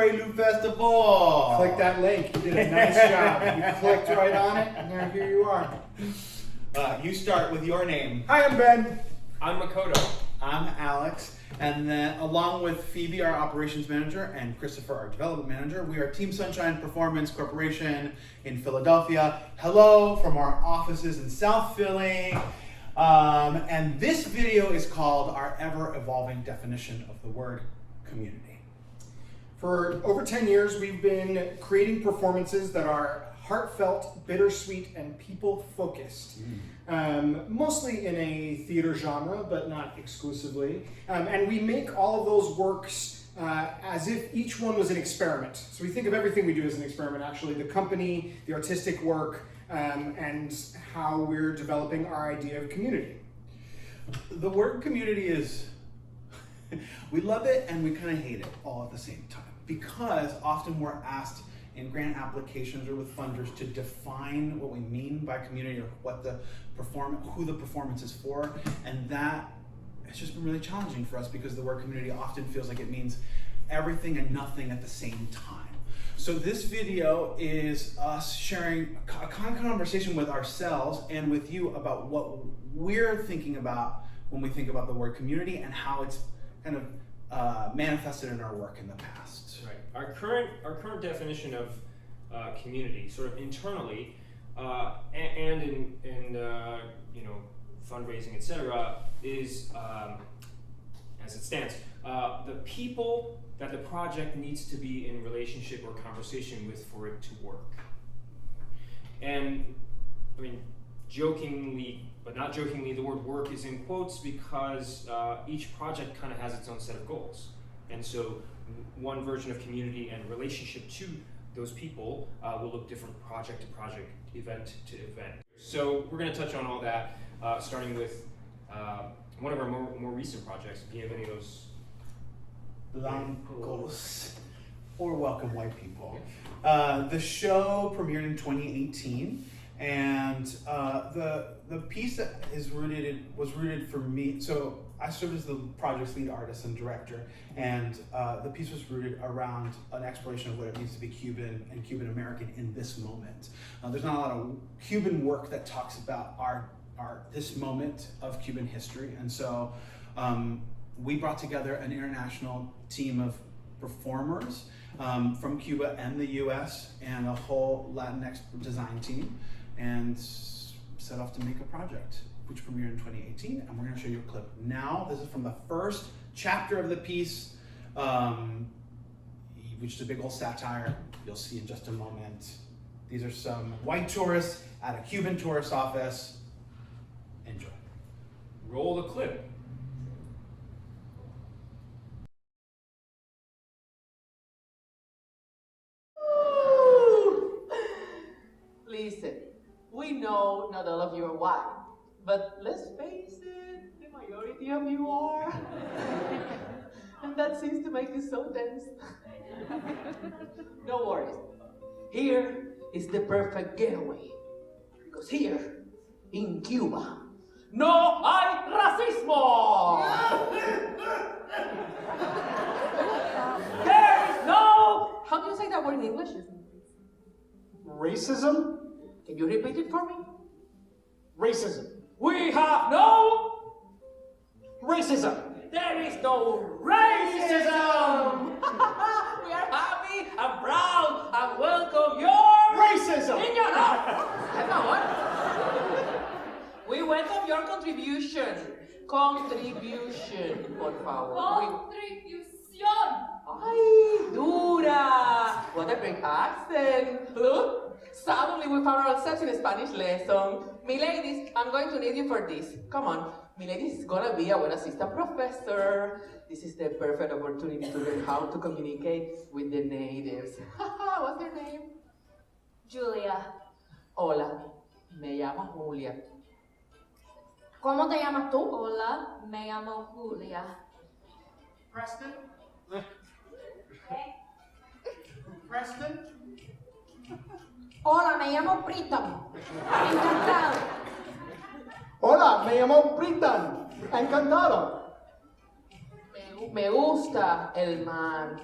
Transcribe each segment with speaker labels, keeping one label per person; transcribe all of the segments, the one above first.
Speaker 1: Prelude Festival.
Speaker 2: Click that link. You did a nice job. You clicked right on it, and now here you are.
Speaker 1: You start with your name.
Speaker 2: Hi, I'm Ben.
Speaker 3: I'm Makoto.
Speaker 1: I'm Alex. And then along with Phoebe, our operations manager, and Christopher, our development manager, we are Team Sunshine Performance Corporation in Philadelphia. Hello from our offices in South Philly. And this video is called Our Ever-Evolving Definition of the Word Community.
Speaker 2: For over 10 years, we've been creating performances that are heartfelt, bittersweet, and people-focused. Mostly in a theater genre, but not exclusively. And we make all of those works as if each one was an experiment. So we think of everything we do as an experiment, actually. The company, the artistic work, and how we're developing our idea of community.
Speaker 1: The word community is, we love it and we kind of hate it all at the same time. Because often we're asked in grant applications or with funders to define what we mean by community or what the who the performance is for, and that has just been really challenging for us because the word community often feels like it means everything and nothing at the same time. So this video is us sharing a conversation with ourselves and with you about what we're thinking about when we think about the word community and how it's kind of manifested in our work in the past.
Speaker 3: Right. Our current definition of community, sort of internally, and in fundraising, etc., is as it stands, the people that the project needs to be in relationship or conversation with for it to work. And I mean, jokingly, but not jokingly, the word work is in quotes because each project kind of has its own set of goals. And so one version of community and relationship to those people will look different project to project, event to event. So we're going to touch on all that, starting with one of our more recent projects, Bienvenidos
Speaker 1: Blancos, or Welcome White People. The show premiered in 2018, and the piece that was rooted for me. So I served as the project's lead artist and director, and the piece was rooted around an exploration of what it means to be Cuban and Cuban American in this moment. There's not a lot of Cuban work that talks about this moment of Cuban history, and so we brought together an international team of performers from Cuba and the US and a whole Latinx design team, and set off to make a project, which premiered in 2018, and we're going to show you a clip now. This is from the first chapter of the piece, which is a big old satire. You'll see in just a moment. These are some white tourists at a Cuban tourist office. Enjoy.
Speaker 3: Roll the clip.
Speaker 4: Listen, we know not all of you are white, but let's face it, the majority of you are. And that seems to make it so tense. No worries. Here is the perfect getaway. Because here, in Cuba, no hay racismo! There is no... How do you say that word in English?
Speaker 2: Racism?
Speaker 4: Can you repeat it for me?
Speaker 2: Racism.
Speaker 4: We have no...
Speaker 2: Racism.
Speaker 4: There is no racism! We are happy and proud and welcome your...
Speaker 2: Racism!
Speaker 4: In your heart! That's not what. We welcome your contribution. Contribution, por favor.
Speaker 5: Contribución.
Speaker 4: Ay, dura! What a great accent! Look, suddenly we found ourselves in a Spanish lesson. Me ladies, I'm going to need you for this. Come on, me ladies is gonna be our assistant professor. This is the perfect opportunity to learn how to communicate with the natives. What's your name?
Speaker 5: Julia.
Speaker 4: Hola, me llamo Julia.
Speaker 5: ¿Cómo te llamas tú? Hola, me llamo Julia.
Speaker 2: Preston? Preston?
Speaker 5: Hola, me llamo Pritam. Encantado.
Speaker 2: Hola, me llamo Britan. Encantado.
Speaker 4: Me gusta el mar.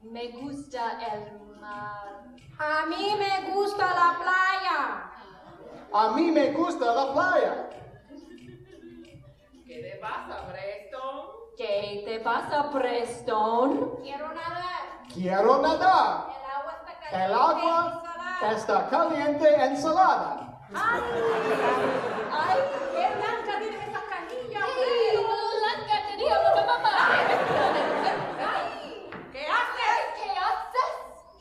Speaker 5: Me gusta el mar.
Speaker 6: A mí me gusta la playa.
Speaker 2: A mí me gusta la playa.
Speaker 4: ¿Qué te pasa, Preston?
Speaker 5: ¿Qué te pasa, Preston?
Speaker 6: Quiero nadar.
Speaker 2: Quiero nadar.
Speaker 6: El agua está caliente y salada.
Speaker 2: El agua está caliente y salada.
Speaker 6: ¡Ay! ¡Ay! ¡Qué blanca tienes esas canillas!
Speaker 5: ¡Ay, blanca, te digo, mamá!
Speaker 6: ¡Ay! ¿Qué haces?
Speaker 5: ¿Qué haces?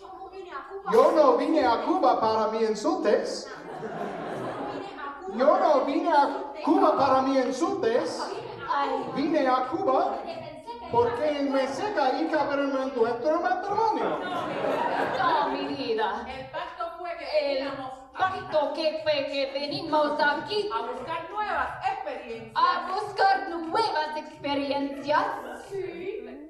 Speaker 6: Yo no vine a Cuba.
Speaker 2: Yo no vine a Cuba para mis insultes. Yo no vine a Cuba para mis insultes.
Speaker 5: Ay,
Speaker 2: Vine a Cuba porque me seca y cabrón en nuestro matrimonio.
Speaker 5: no, mi vida.
Speaker 4: El pacto fue que
Speaker 5: El
Speaker 4: íbamos
Speaker 5: pacto que fue que venimos aquí
Speaker 4: a buscar nuevas experiencias.
Speaker 5: a buscar nuevas experiencias.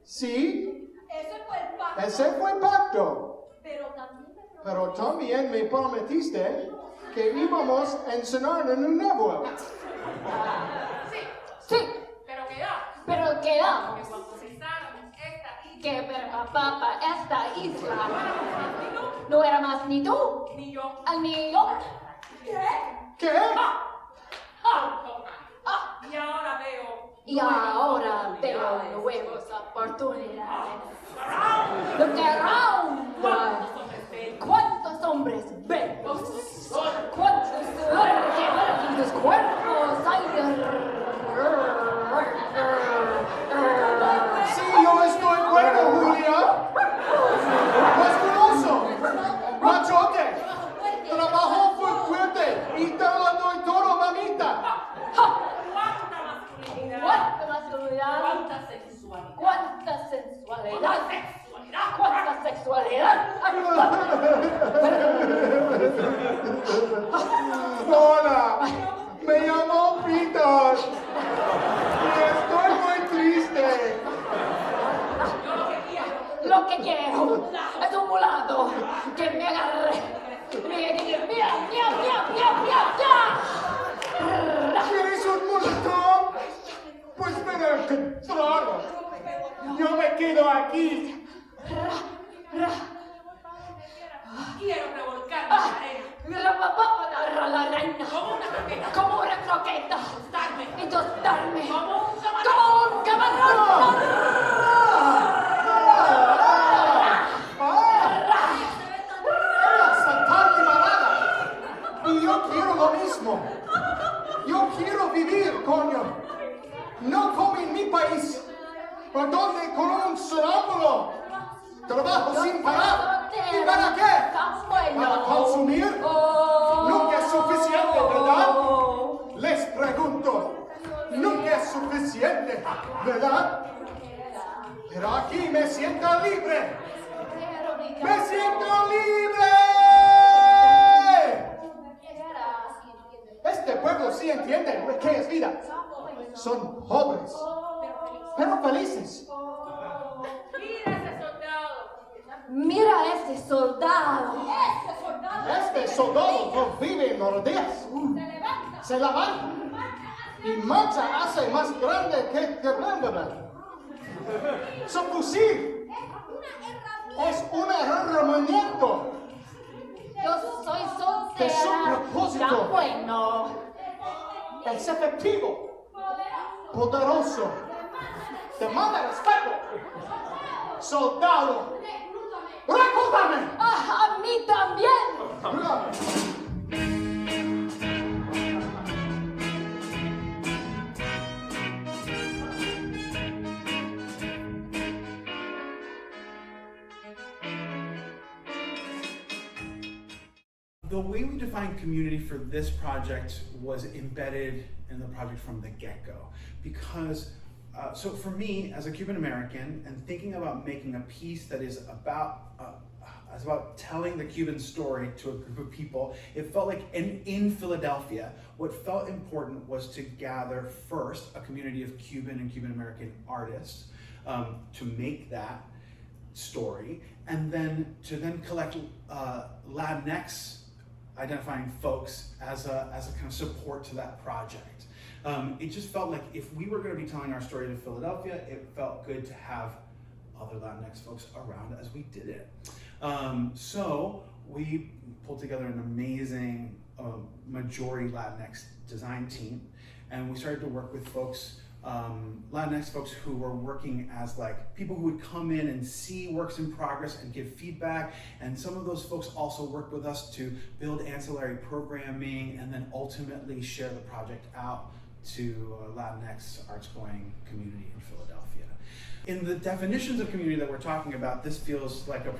Speaker 2: Sí,
Speaker 6: Ese fue el pacto.
Speaker 2: ese fue el pacto.
Speaker 6: Pero también me
Speaker 2: Pero también me prometiste que íbamos a enseñar en un nuevo.
Speaker 4: Sí,
Speaker 5: Sí,
Speaker 4: pero
Speaker 5: pero quedamos
Speaker 4: que cuando pisáramos esta isla,
Speaker 5: que papá, esta isla no era más ni tú,
Speaker 4: ni yo.
Speaker 5: ni yo.
Speaker 2: ¿Qué?
Speaker 4: Y ahora veo
Speaker 5: Y ahora veo nuevas oportunidades. Look around. ¿Cuántos hombres bellos? ¿Cuántos cuerpos hay?
Speaker 2: Sí, yo estoy bueno, Julia. Musculoso, machote, trabajo fuerte y te lo doy todo, mamita.
Speaker 5: ¿Cuánta masculinidad?
Speaker 4: cuánta sexualidad.
Speaker 5: ¿Cuánta sensualidad? ¿Cuánta sexualidad?
Speaker 2: Hola, me llamo Peter y estoy muy triste.
Speaker 5: Lo que quiero es un mulato que me agarre. Mira,
Speaker 2: ¿Quieres un mulatón? Pues ven a encontrarlo. Yo me quedo aquí.
Speaker 4: Quiero revolcar la arena
Speaker 5: La reina como una croqueta y tostarme
Speaker 4: como un camarón.
Speaker 5: como un camarón.
Speaker 2: Saltar mi parada. Y yo quiero lo mismo. Yo quiero vivir, coño. No como en mi país, por donde con un sonámbulo trabajo sin parar. ¿Y para qué? ¿Para consumir? Nunca es suficiente, ¿verdad? Les pregunto. Nunca es suficiente, ¿verdad? Pero aquí me siento libre. ¡Me siento libre! Este pueblo sí entiende lo que es vida. Son pobres, pero felices.
Speaker 4: Mira ese soldado.
Speaker 5: Mira ese soldado.
Speaker 2: Este soldado no vive en los días. Se levanta y marcha hace más grande que Grande. Su fusil es un herramienta.
Speaker 5: Yo soy
Speaker 2: De su
Speaker 5: soltera.
Speaker 2: propósito.
Speaker 5: Ya bueno.
Speaker 2: Es efectivo, poderoso, demanda respeto. Soldado, reclútame.
Speaker 5: A mí también.
Speaker 1: The way we defined community for this project was embedded in the project from the get-go. Because, so for me, as a Cuban American, and thinking about making a piece that is about telling the Cuban story to a group of people, it felt like in Philadelphia, what felt important was to gather first a community of Cuban and Cuban American artists to make that story, and then to collect Latinx identifying folks as a kind of support to that project. It just felt like if we were going to be telling our story to Philadelphia, it felt good to have other Latinx folks around as we did it. So we pulled together an amazing majority Latinx design team, and we started to work with folks, Latinx folks who were working as like people who would come in and see works in progress and give feedback. And some of those folks also worked with us to build ancillary programming and then ultimately share the project out to Latinx arts going community in Philadelphia. In the definitions of community that we're talking about, this feels like a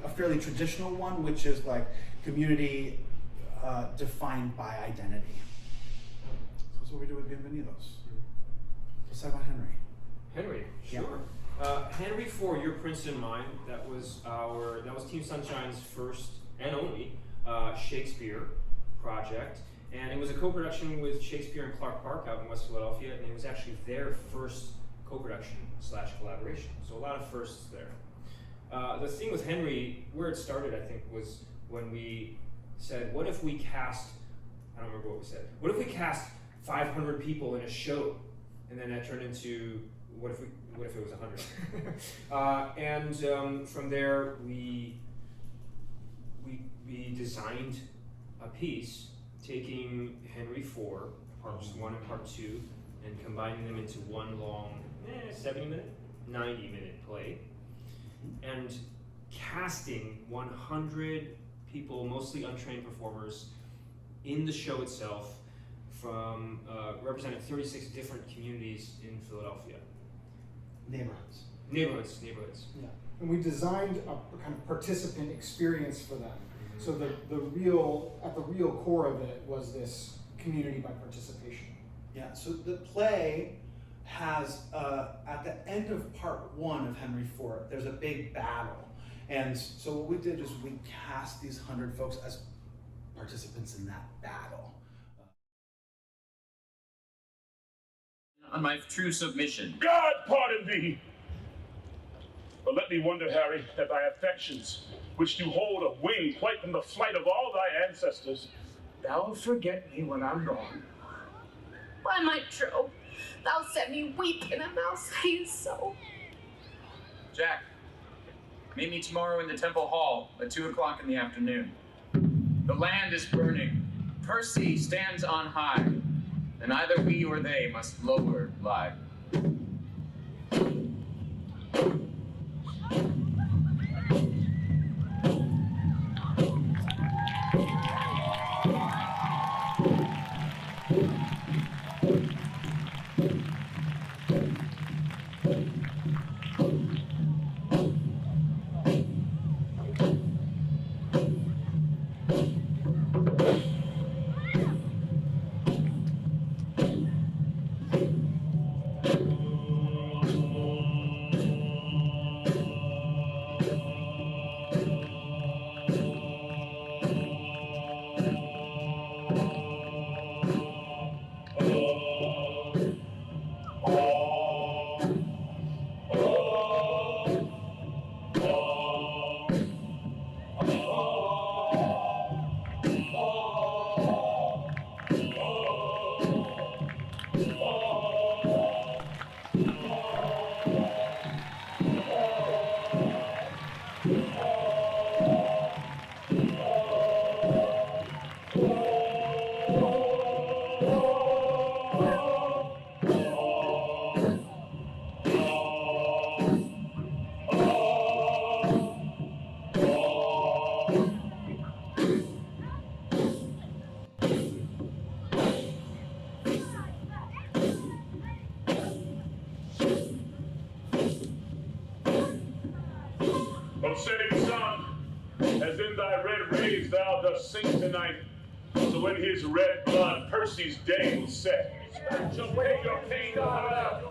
Speaker 1: fairly traditional one, which is like community defined by identity. So that's what we do with Bienvenidos. Let's talk about Henry.
Speaker 3: Henry, sure. Henry, for your Prince in mind, that was Team Sunshine's first and only Shakespeare project, and it was a co-production with Shakespeare and Clark Park out in West Philadelphia, and it was actually their first co-production / collaboration. So a lot of firsts there. The thing with Henry, where it started, I think, was when we said, what if we cast, I don't remember what we said, what if we cast 500 people in a show? And then that turned into, what if it was 100? And from there, we designed a piece, taking Henry IV, parts 1 and part 2, and combining them into one long 70-minute, 90-minute play, and casting 100 people, mostly untrained performers, in the show itself, from represented 36 different communities in Philadelphia.
Speaker 1: Neighborhoods.
Speaker 3: Neighborhoods.
Speaker 2: Yeah. And we designed a kind of participant experience for them. So at the real core of it was this community by participation.
Speaker 1: Yeah, so the play has, at the end of part 1 of Henry IV, there's a big battle. And so what we did is we cast these 100 folks as participants in that battle.
Speaker 7: On my true submission.
Speaker 8: God pardon thee! But let me wonder, Harry, that thy affections, which do hold a wing quite from the flight of all thy ancestors, thou forget me when I'm gone.
Speaker 5: Why, my trope, thou set me weeping, and thou sayest so.
Speaker 7: Jack, meet me tomorrow in the Temple Hall at 2 o'clock in the afternoon. The land is burning. Percy stands on high, and either we or they must lower lie.
Speaker 8: Setting sun, as in thy red rays thou dost sink tonight, so in his red blood Percy's day will set. Shall pay your pain to her,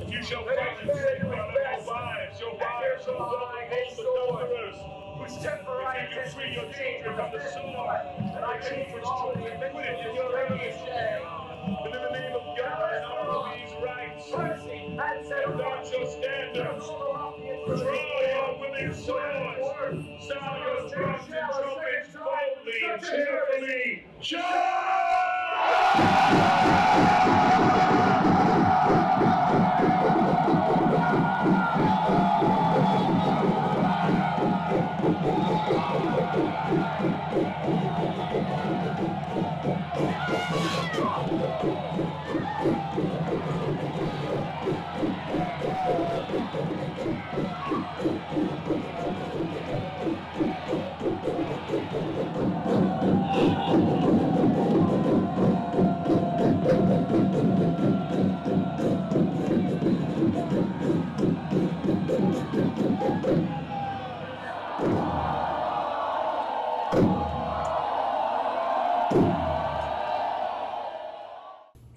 Speaker 8: and you shall fight and save your wives shall hold the adulterers, whose temper I can free your children from the sword, and our children's children put it in your hands. And in the name of God and all these rights, and thou shalt stand up, draw your willing swords, sound your drums and trumpets boldly and cheerfully. Charge!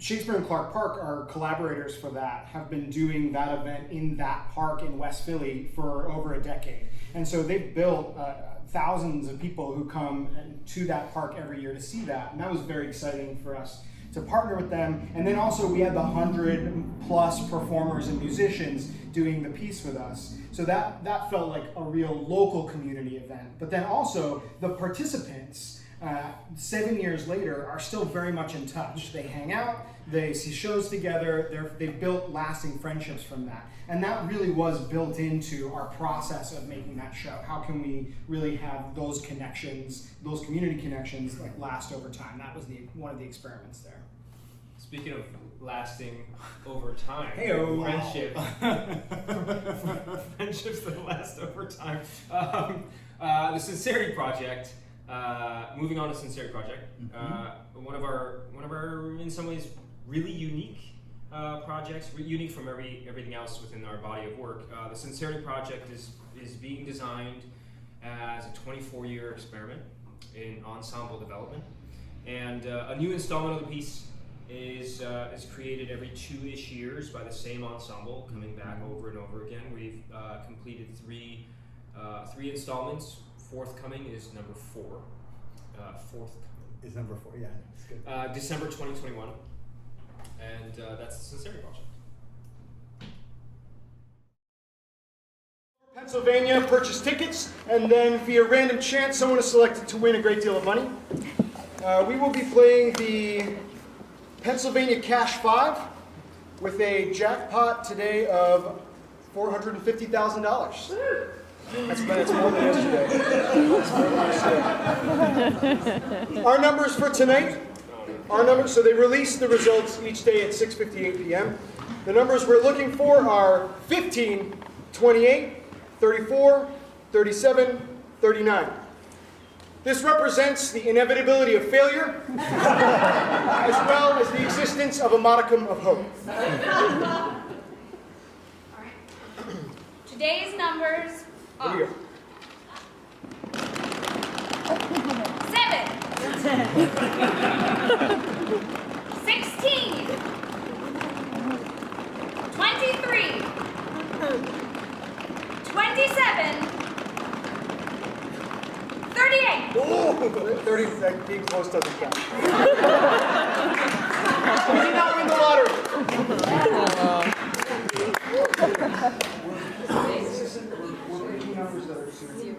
Speaker 2: Shakespeare and Clark Park, our collaborators for that, have been doing that event in that park in West Philly for over a decade. And so they've built thousands of people who come to that park every year to see that. And that was very exciting for us to partner with them. And then also we had the 100+ performers and musicians doing the piece with us. So that felt like a real local community event. But then also the participants, 7 years later, are still very much in touch. They hang out, they see shows together, they've built lasting friendships from that. And that really was built into our process of making that show. How can we really have those connections, those community connections, like last over time? That was one of the experiments there.
Speaker 3: Speaking of lasting over time,
Speaker 2: Hey-o.
Speaker 3: friendships that last over time. The Sincerity Project. Moving on to Sincerity Project, one of our in some ways really unique projects, unique from everything else within our body of work. The Sincerity Project is being designed as a 24-year experiment in ensemble development, and a new installment of the piece is created every 2-ish years by the same ensemble, coming back over and over again. We've completed three installments. Forthcoming is number 4. Forthcoming
Speaker 1: Is number 4, yeah. It's good.
Speaker 3: December 2021, and that's the Sincerity Project.
Speaker 2: Pennsylvania, purchase tickets, and then via random chance, someone is selected to win a great deal of money. We will be playing the Pennsylvania Cash 5 with a jackpot today of $450,000. That's more than yesterday. Our numbers for tonight, so they release the results each day at 6:58 p.m. The numbers we're looking for are 15, 28, 34, 37, 39. This represents the inevitability of failure, as well as the existence of a modicum of hope.
Speaker 6: All right. Today's numbers are 7, 16, 23, 27, 38.
Speaker 2: Oh, 30, being close doesn't count. We did not win the lottery. We're making numbers that are 0, 0,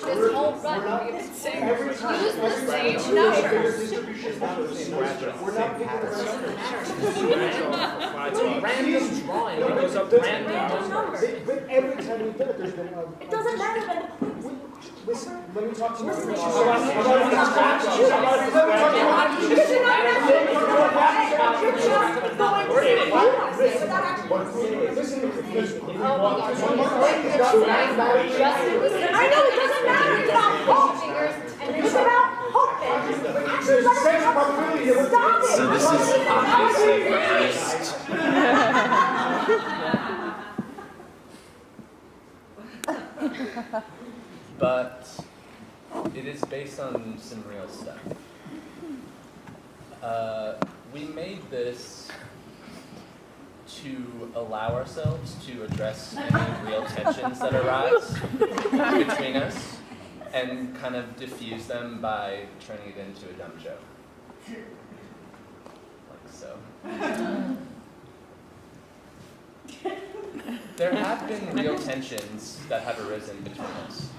Speaker 6: This whole run, we have to say, use the same numbers.
Speaker 2: We're not picking the
Speaker 3: Random drawing. It goes up random numbers.
Speaker 2: But every time we put it, there's been
Speaker 6: It doesn't matter then.
Speaker 2: Listen, let me talk to you.
Speaker 6: I know it doesn't matter. It's about hope. And it's about hope. Stop it.
Speaker 9: So this is obviously released. But it is based on some real stuff. We made this to allow ourselves to address any real tensions that arise between us and kind of diffuse them by turning it into a dumb joke. Like so. There have been real tensions that have arisen between us.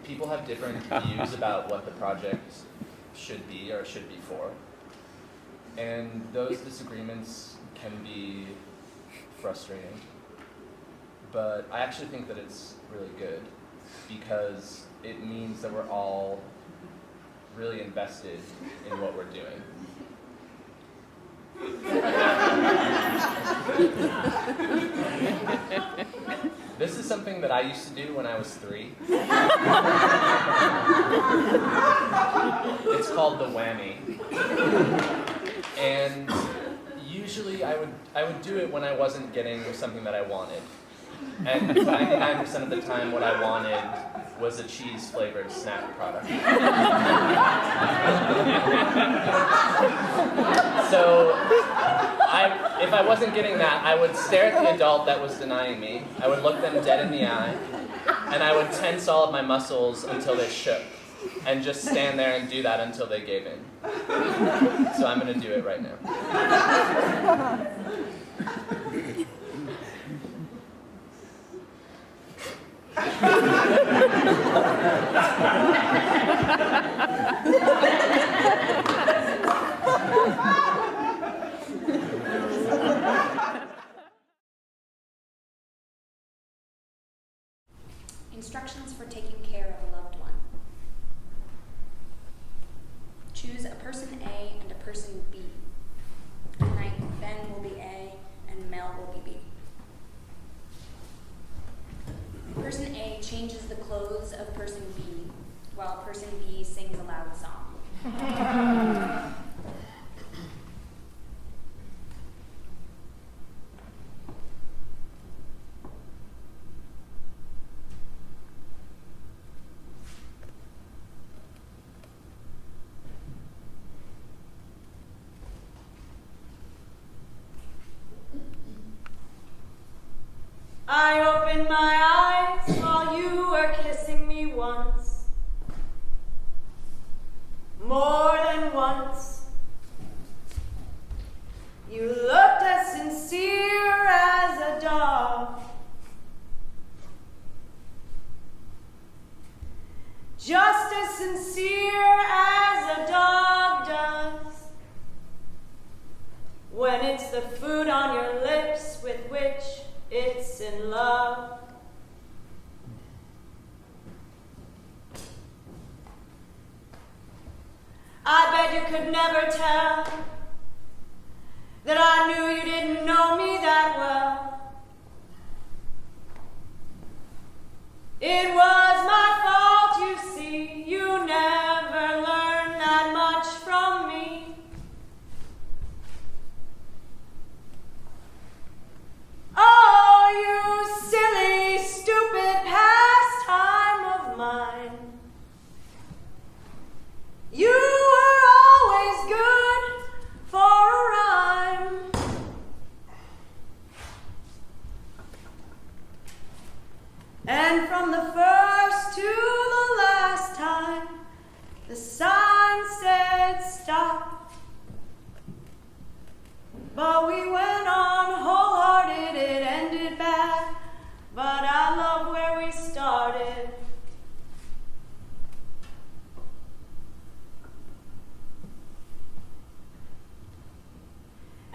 Speaker 9: People have different views about what the project should be or should be for. And those disagreements can be frustrating. But I actually think that it's really good because it means that we're all really invested in what we're doing. This is something that I used to do when I was 3. It's called the whammy. And usually I would do it when I wasn't getting something that I wanted. And 99% of the time what I wanted was a cheese-flavored snack product. So if I wasn't getting that, I would stare at the adult that was denying me. I would look them dead in the eye, and I would tense all of my muscles until they shook, and just stand there and do that until they gave in. So I'm going to do it right now.
Speaker 6: Instructions for taking care of a loved one. Choose a person A and a person B. Tonight, Ben will be A and Mel will be B. Person A changes the clothes of person B, while person B sings a loud song.
Speaker 10: I opened my eyes while you were kissing me once. More than once. You looked as sincere as a dog. Just as sincere as a dog does when it's the food on your lips with which it's in love. I bet you could never tell that I knew you didn't know me that well. It was my fault, you see. You never learned that much from me. Oh, you silly, stupid pastime of mine. You were always good for a rhyme. And from the first to the last time, the sign said stop. But we went on wholehearted, it ended bad, but I love where we started.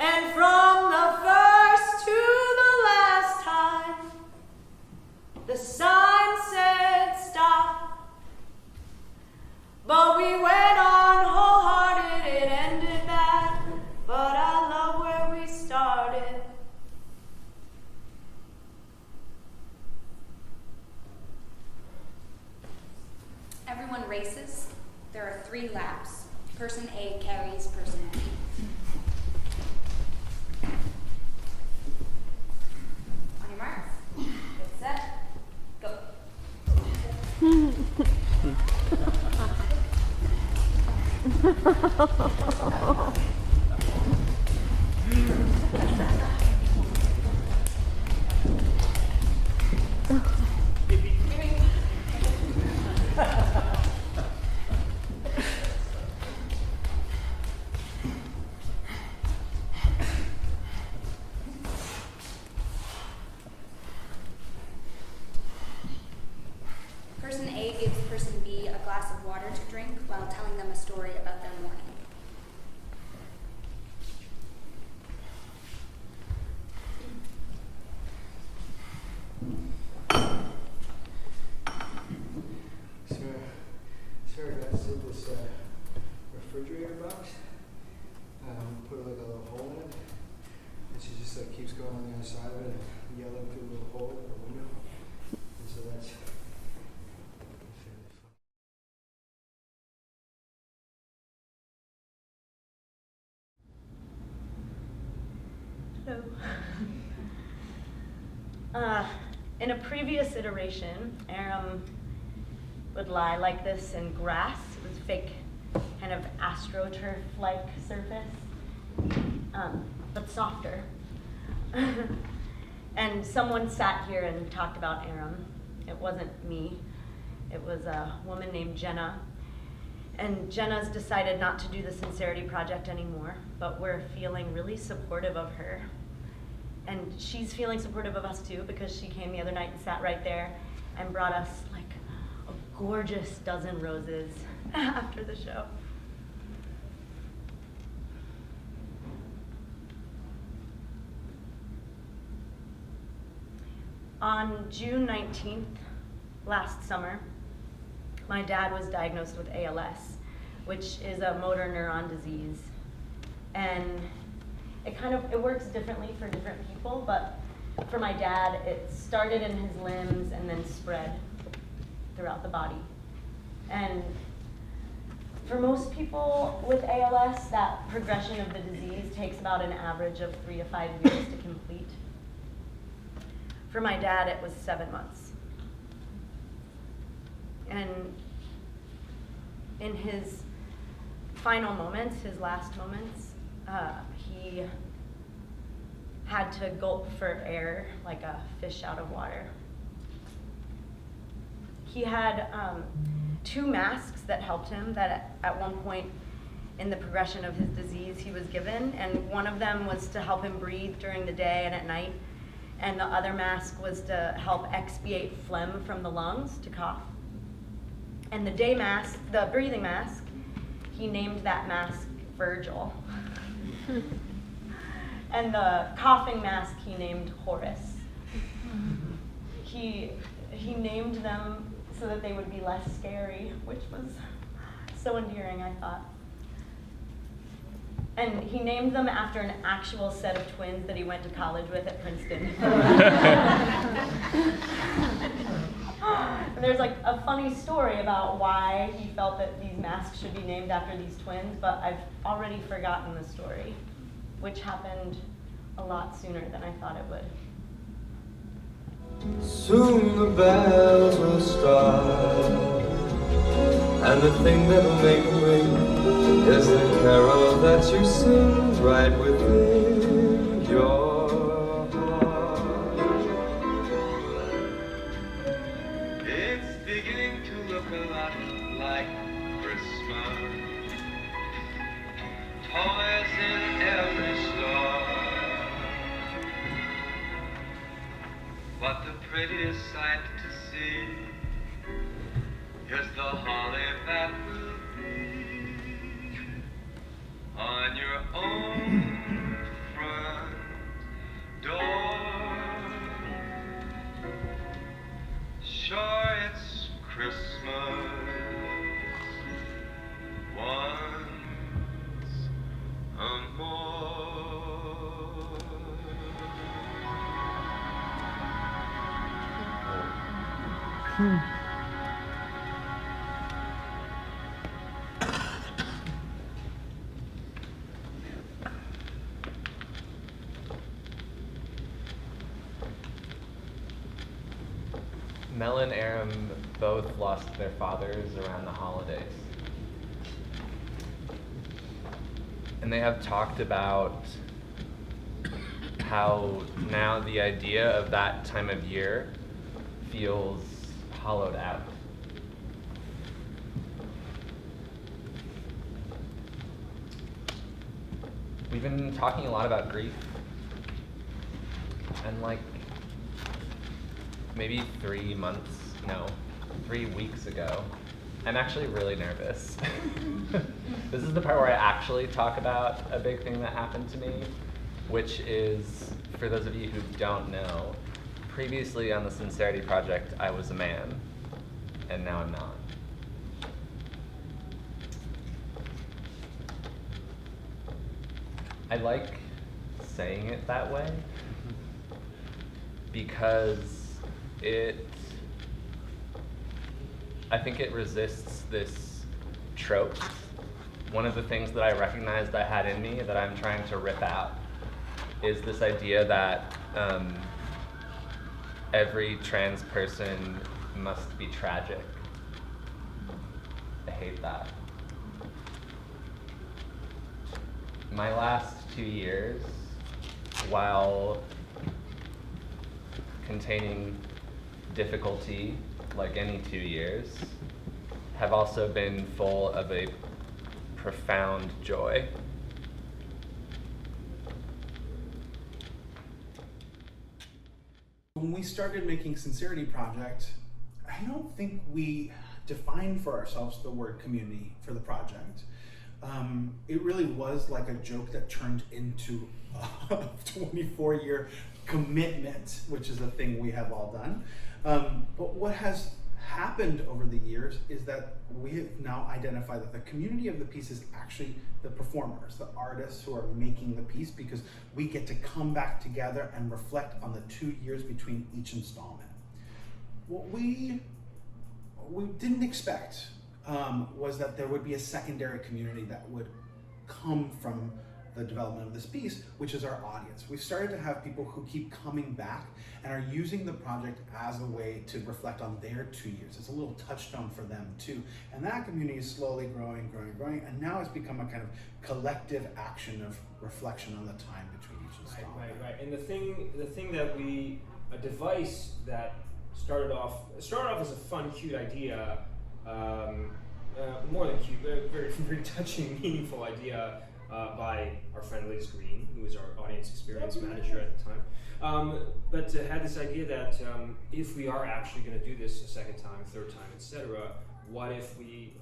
Speaker 10: And from the first to the last time, the sign said stop. But we went on wholehearted, it ended bad, but I love where we started.
Speaker 6: Everyone races. There are 3 laps. Person A carries person B. On your marks. Get set. Go. Person A A gives person B a glass of water to drink while telling them a story about their morning.
Speaker 11: Sorry guys, did this refrigerator box. Put like a little hole in it, and she just like keeps going on the other side of it and yelling through a little hole in the window. And so that's fairly
Speaker 10: Hello. In a previous iteration, Aram would lie like this in grass. It was fake, kind of astroturf-like surface, but softer. And someone sat here and talked about Aram. It wasn't me. It was a woman named Jenna. And Jenna's decided not to do the Sincerity Project anymore, but we're feeling really supportive of her. And she's feeling supportive of us too, because she came the other night and sat right there and brought us like a gorgeous dozen roses after the show. On June 19th, last summer, my dad was diagnosed with ALS, which is a motor neuron disease. And it works differently for different people, but for my dad, it started in his limbs and then spread throughout the body. And for most people with ALS, that progression of the disease takes about an average of 3 to 5 years to complete. For my dad, it was 7 months. And in his final moments, his last moments, he had to gulp for air like a fish out of water. He had 2 masks that helped him that at one point in the progression of his disease he was given, and one of them was to help him breathe during the day and at night, and the other mask was to help expiate phlegm from the lungs to cough. And the day mask, the breathing mask, he named that mask Virgil. And the coughing mask he named Horace. He named them so that they would be less scary, which was so endearing, I thought. And he named them after an actual set of twins that he went to college with at Princeton. And there's like a funny story about why he felt that these masks should be named after these twins, but I've already forgotten the story, which happened a lot sooner than I thought it would.
Speaker 12: Soon the bells will start, and the thing that'll make them ring is the carol that you sing right within your heart. It's beginning to look a lot like Christmas. Toys in every store, but the prettiest sight to see is the holly that will be on your own front door. Sure, it's Christmas once more.
Speaker 9: Mel and Aram both lost their fathers around the holidays. And they have talked about how now the idea of that time of year feels hollowed out. We've been talking a lot about grief, and like maybe 3 months, no, 3 weeks ago. I'm actually really nervous. This is the part where I actually talk about a big thing that happened to me, which is, for those of you who don't know, previously on the Sincerity Project, I was a man, and now I'm not. I like saying it that way because I think it resists this trope. One of the things that I recognized I had in me that I'm trying to rip out is this idea that every trans person must be tragic. I hate that. My last 2 years, while containing difficulty, like any 2 years, have also been full of a profound joy.
Speaker 1: When we started making Sincerity Project, I don't think we defined for ourselves the word community for the project. It really was like a joke that turned into a 24-year commitment, which is a thing we have all done. But what has happened over the years is that we have now identified that the community of the piece is actually the performers, the artists who are making the piece, because we get to come back together and reflect on the 2 years between each installment. What we didn't expect was that there would be a secondary community that would come from the development of this piece, which is our audience. We've started to have people who keep coming back and are using the project as a way to reflect on their 2 years. It's a little touchstone for them too. And that community is slowly growing, and now it's become a kind of collective action of reflection on the time between each installment.
Speaker 3: Right. And the thing that a device that started off as a fun, cute idea, more than cute, very, very touching, meaningful idea by our friend Liz Green, who was our audience experience manager at the time. But had this idea that if we are actually going to do this a second time, third time, etc., what if we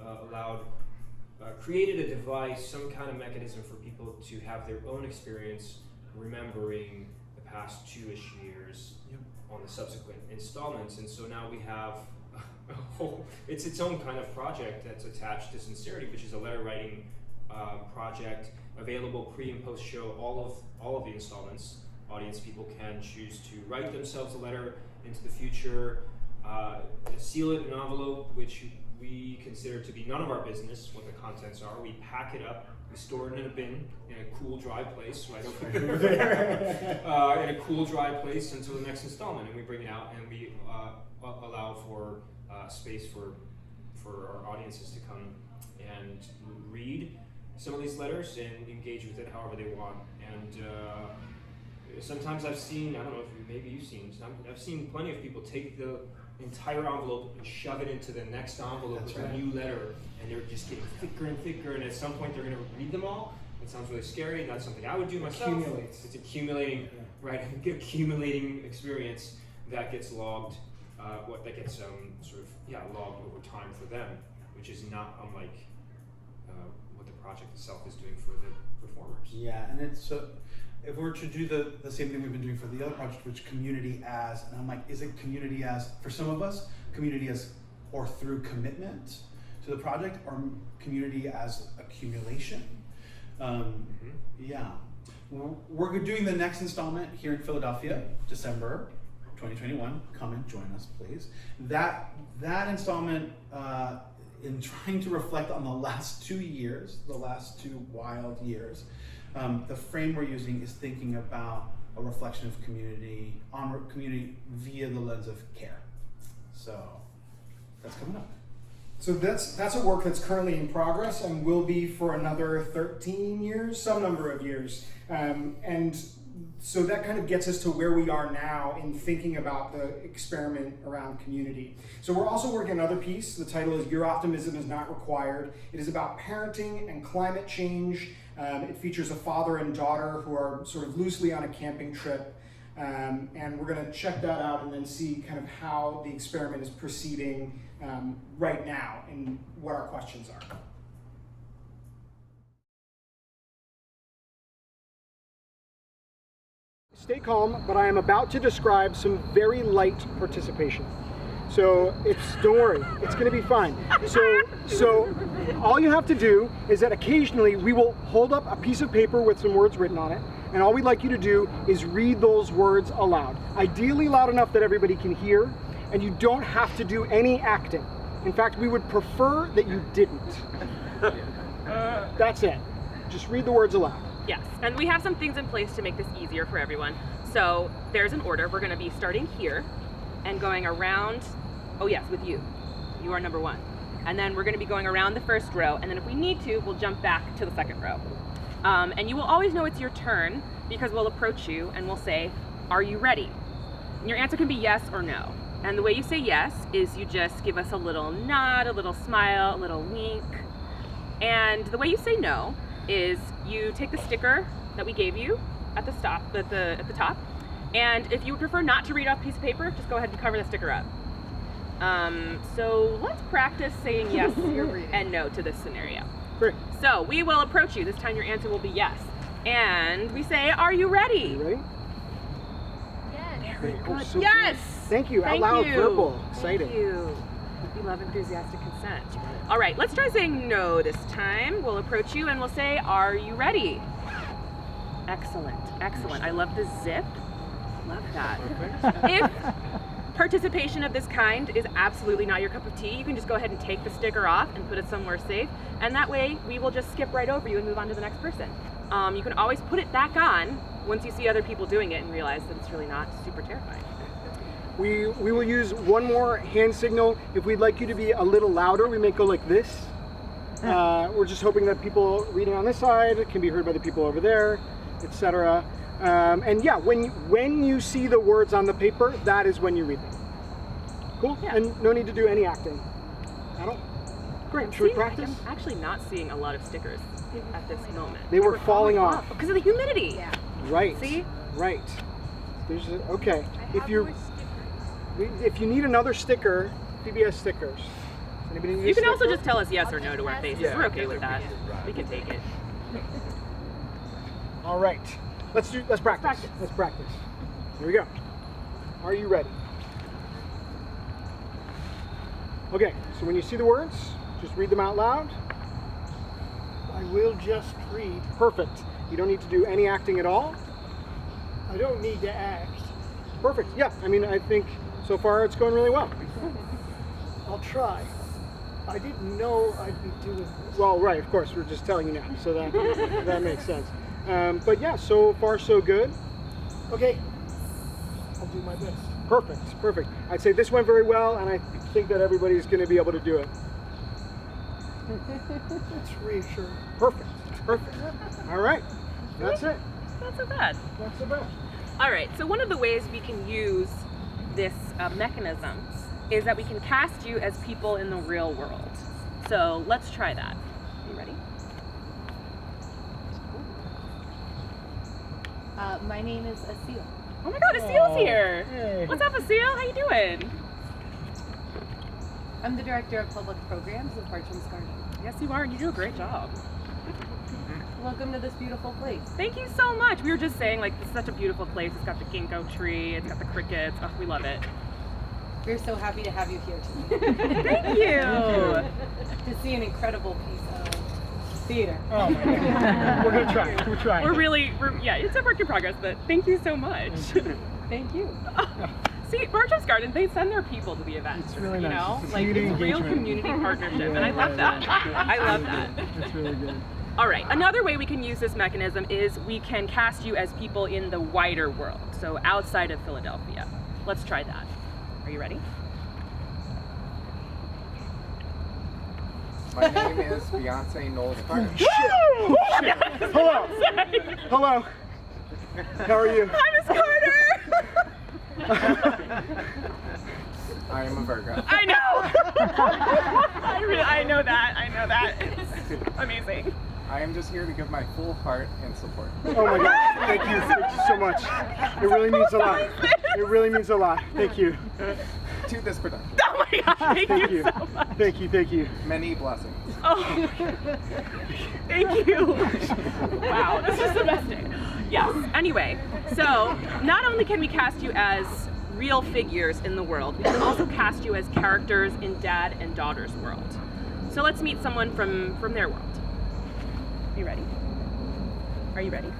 Speaker 3: created a device, some kind of mechanism for people to have their own experience remembering the past 2-ish years on the subsequent installments. And so now we have it's its own kind of project that's attached to Sincerity, which is a letter writing project available pre and post show, all of the installments. Audience people can choose to write themselves a letter into the future, seal it in an envelope, which we consider to be none of our business what the contents are. We pack it up, we store it in a bin in a cool, dry place, right over there, in a cool, dry place until the next installment, and we bring it out and we allow for space for our audiences to come and read some of these letters and engage with it however they want. And sometimes I've seen, I don't know if maybe you've seen, I've seen plenty of people take the entire envelope and shove it into the next envelope with a new letter, and they're just getting thicker and thicker, and at some point they're going to read them all. It sounds really scary, and that's something I would do myself. It's accumulating, right? Accumulating experience that gets logged, that gets logged over time for them, which is not unlike what the project itself is doing for the performers.
Speaker 1: Yeah, and it's if we were to do the same thing we've been doing for the other project, which community as, and I'm like, is it community as, for some of us, community as or through commitment to the project, or community as accumulation? Yeah. We're doing the next installment here in Philadelphia, December 2021. Come and join us, please. That installment, in trying to reflect on the last 2 years, the last 2 wild years, the frame we're using is thinking about a reflection of community, on community via the lens of care. So that's coming up.
Speaker 2: So that's a work that's currently in progress and will be for another 13 years, some number of years. And so that kind of gets us to where we are now in thinking about the experiment around community. So we're also working on another piece. The title is Your Optimism is Not Required. It is about parenting and climate change. It features a father and daughter who are sort of loosely on a camping trip. And we're going to check that out and then see kind of how the experiment is proceeding right now and what our questions are. Stay calm, but I am about to describe some very light participation. So don't worry, it's going to be fine. So all you have to do is that occasionally we will hold up a piece of paper with some words written on it, and all we'd like you to do is read those words aloud. Ideally loud enough that everybody can hear, and you don't have to do any acting. In fact, we would prefer that you didn't. That's it. Just read the words aloud.
Speaker 13: Yes, and we have some things in place to make this easier for everyone. So there's an order. We're going to be starting here and going around, oh yes, with you. You are number 1. And then we're going to be going around the first row, and then if we need to, we'll jump back to the second row. And you will always know it's your turn because we'll approach you and we'll say, are you ready? And your answer can be yes or no. And the way you say yes is you just give us a little nod, a little smile, a little wink. And the way you say no is you take the sticker that we gave you at the top, and if you would prefer not to read off a piece of paper, just go ahead and cover the sticker up. So let's practice saying yes and no to this scenario.
Speaker 2: Great.
Speaker 13: So we will approach you. This time your answer will be yes. And we say, are you ready?
Speaker 2: Are you ready?
Speaker 6: Yes.
Speaker 2: Very good. So
Speaker 13: Yes!
Speaker 2: good. Thank you.
Speaker 13: Thank
Speaker 2: Out loud,
Speaker 13: you.
Speaker 2: verbal. Exciting.
Speaker 13: Thank you. We love enthusiastic consent. All right, let's try saying no this time. We'll approach you and we'll say, are you ready? Excellent, excellent. I love the zip. Love that. If participation of this kind is absolutely not your cup of tea, you can just go ahead and take the sticker off and put it somewhere safe. And that way we will just skip right over you and move on to the next person. You can always put it back on once you see other people doing it and realize that it's really not super terrifying.
Speaker 2: We will use one more hand signal. If we'd like you to be a little louder, we may go like this. We're just hoping that people reading on this side can be heard by the people over there, etc. And yeah, when you see the words on the paper, that is when you read them. Cool? Yeah. And no need to do any acting at all. Great. Should we practice?
Speaker 13: I'm actually not seeing a lot of stickers at this moment.
Speaker 2: They were falling off.
Speaker 13: Because of the humidity. Yeah.
Speaker 2: Right.
Speaker 13: See?
Speaker 2: Right. Okay. If you need another sticker, PBS stickers. Anybody need
Speaker 13: You
Speaker 2: a
Speaker 13: can also
Speaker 2: sticker?
Speaker 13: just tell us yes or no to our faces.
Speaker 2: Yeah.
Speaker 13: We're okay with that. We can take it.
Speaker 2: All right. Let's practice. Let's practice. Here we go. Are you ready? Okay, so when you see the words, just read them out loud.
Speaker 11: I will just read.
Speaker 2: Perfect. You don't need to do any acting at all.
Speaker 11: I don't need to act.
Speaker 2: Perfect. Yeah, I mean, I think so far it's going really well.
Speaker 11: I'll try. I didn't know I'd be doing this.
Speaker 2: Well, right, of course, we're just telling you now, so that makes sense. But yeah, so far so good.
Speaker 11: Okay, I'll do my best.
Speaker 2: Perfect, perfect. I'd say this went very well, and I think that everybody's going to be able to do it.
Speaker 11: That's reassuring.
Speaker 2: Perfect, perfect. All right, that's it.
Speaker 13: Not so bad.
Speaker 2: Not so bad.
Speaker 13: All right, so one of the ways we can use this mechanism is that we can cast you as people in the real world. So let's try that. You ready?
Speaker 14: My name is Asil.
Speaker 13: Oh my God, Asil's here.
Speaker 14: Hey.
Speaker 13: What's up, Asil? How you doing?
Speaker 14: I'm the director of public programs of Bartram's Garden.
Speaker 13: Yes, you are, and you do a great job.
Speaker 14: Welcome to this beautiful place.
Speaker 13: Thank you so much. We were just saying, like, this is such a beautiful place. It's got the ginkgo tree. It's got the crickets. Oh, we love it.
Speaker 14: We're so happy to have you here today.
Speaker 13: Thank you.
Speaker 14: To see an incredible piece of theater.
Speaker 2: Oh my God. We're gonna try. We're trying.
Speaker 13: Yeah, it's a work in progress, but thank you so much.
Speaker 14: Thank you.
Speaker 13: See, Bartram's Garden, they send their people to the events.
Speaker 2: It's really
Speaker 13: you
Speaker 2: nice.
Speaker 13: know?
Speaker 2: It's
Speaker 13: Like,
Speaker 2: community
Speaker 13: it's real
Speaker 2: engagement.
Speaker 13: community partnership, and I love that. I love that.
Speaker 2: That's really good.
Speaker 13: All right, another way we can use this mechanism is we can cast you as people in the wider world, so outside of Philadelphia. Let's try that. Are you ready?
Speaker 15: My name is Beyonce Knowles Carter.
Speaker 2: Hello. Hello. How are you?
Speaker 13: Hi, Miss Carter.
Speaker 15: I am a Virgo.
Speaker 13: I know. I know that. It's amazing.
Speaker 15: I am just here to give my full heart and support.
Speaker 2: Oh my God, thank you so much. It really means a lot. It really means a lot. Thank you.
Speaker 15: To this production.
Speaker 13: Oh my God, thank you so much.
Speaker 2: Thank you.
Speaker 15: Many blessings.
Speaker 13: Oh, thank you. Wow, this is the best day. Yes, anyway, so not only can we cast you as real figures in the world, we can also cast you as characters in dad and daughter's world. So let's meet someone from their world. Are you ready? Are you ready?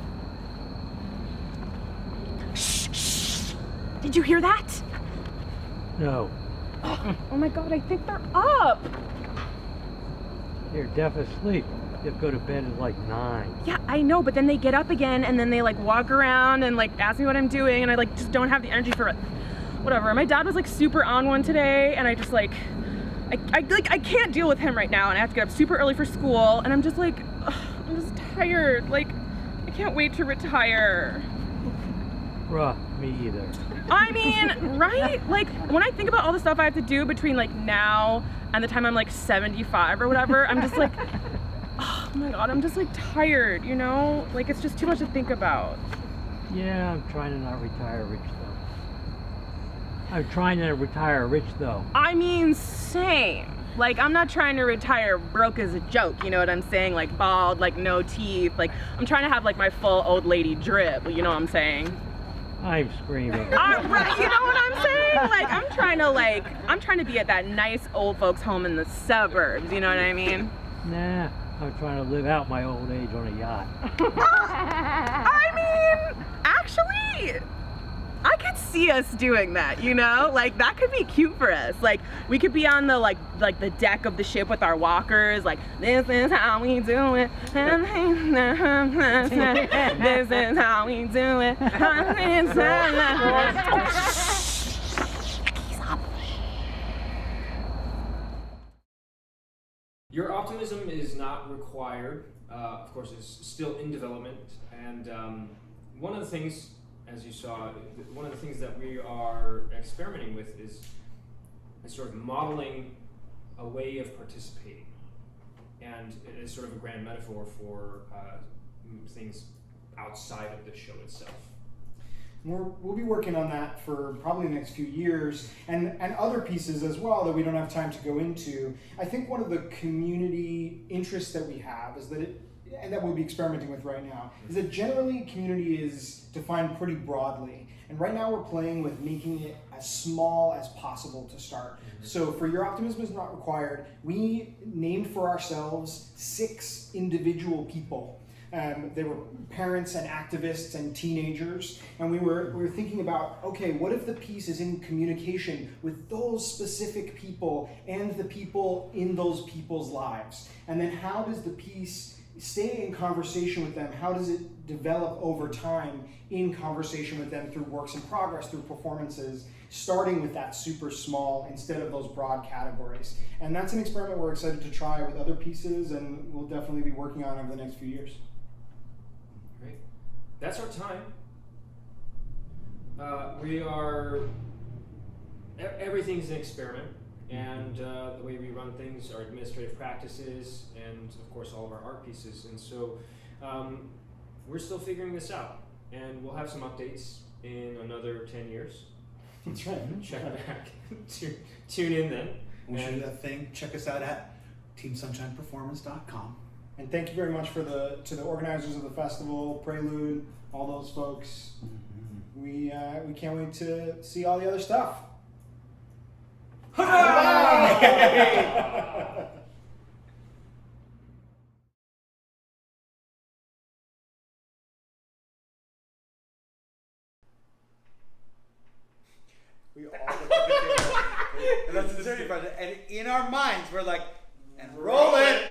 Speaker 13: Shh, shh. Did you hear that?
Speaker 16: No.
Speaker 13: Oh my God, I think they're up.
Speaker 16: They're deaf asleep. They have to go to bed at like 9.
Speaker 13: Yeah, I know, but then they get up again and then they like walk around and like ask me what I'm doing and I like just don't have the energy for it. Whatever. My dad was like super on one today and I just like I can't deal with him right now and I have to get up super early for school and I'm just like ugh, I'm just tired. Like I can't wait to retire.
Speaker 16: Bruh, me either.
Speaker 13: I mean, right? Like when I think about all the stuff I have to do between like now and the time I'm like 75 or whatever, I'm just like oh my God, I'm just like tired, you know? Like it's just too much to think about.
Speaker 16: Yeah, I'm trying to not retire rich though. I'm trying to retire rich though.
Speaker 13: I mean, same. Like I'm not trying to retire broke as a joke, you know what I'm saying? Like bald, like no teeth. Like I'm trying to have like my full old lady drip, you know what I'm saying?
Speaker 16: I'm screaming.
Speaker 13: Right, you know what I'm saying? Like I'm trying to be at that nice old folks home in the suburbs, you know what I mean?
Speaker 16: Nah, I'm trying to live out my old age on a yacht.
Speaker 13: I mean, actually, I could see us doing that, you know? Like that could be cute for us. Like we could be on the like the deck of the ship with our walkers, like this is how we do it. This is how we do it.
Speaker 3: Your optimism is not required. Of course, it's still in development. And one of the things, as you saw, one of the things that we are experimenting with is sort of modeling a way of participating. And it is sort of a grand metaphor for things outside of the show itself.
Speaker 2: We'll be working on that for probably the next few years and other pieces as well that we don't have time to go into. I think one of the community interests that we have is that and that we'll be experimenting with right now, is that generally community is defined pretty broadly. And right now we're playing with making it as small as possible to start. So for Your Optimism is Not Required, we named for ourselves 6 individual people. They were parents and activists and teenagers, and we were thinking about, okay, what if the piece is in communication with those specific people and the people in those people's lives? And then how does the piece stay in conversation with them? How does it develop over time in conversation with them through works in progress, through performances, starting with that super small instead of those broad categories? And that's an experiment we're excited to try with other pieces, and we'll definitely be working on over the next few years.
Speaker 3: Great. That's our time. We are, everything's an experiment. And the way we run things, our administrative practices, and of course all of our art pieces. And so we're still figuring this out. And we'll have some updates in another 10 years.
Speaker 2: That's right.
Speaker 3: Check back. Tune in then.
Speaker 1: We'll show you that thing. Check us out at teamsunshineperformance.com.
Speaker 2: And thank you very much to the organizers of the festival, Prelude, all those folks. We can't wait to see all the other stuff.
Speaker 17: We all look at the camera. And that's the serious part. And in our minds, we're like, and roll it.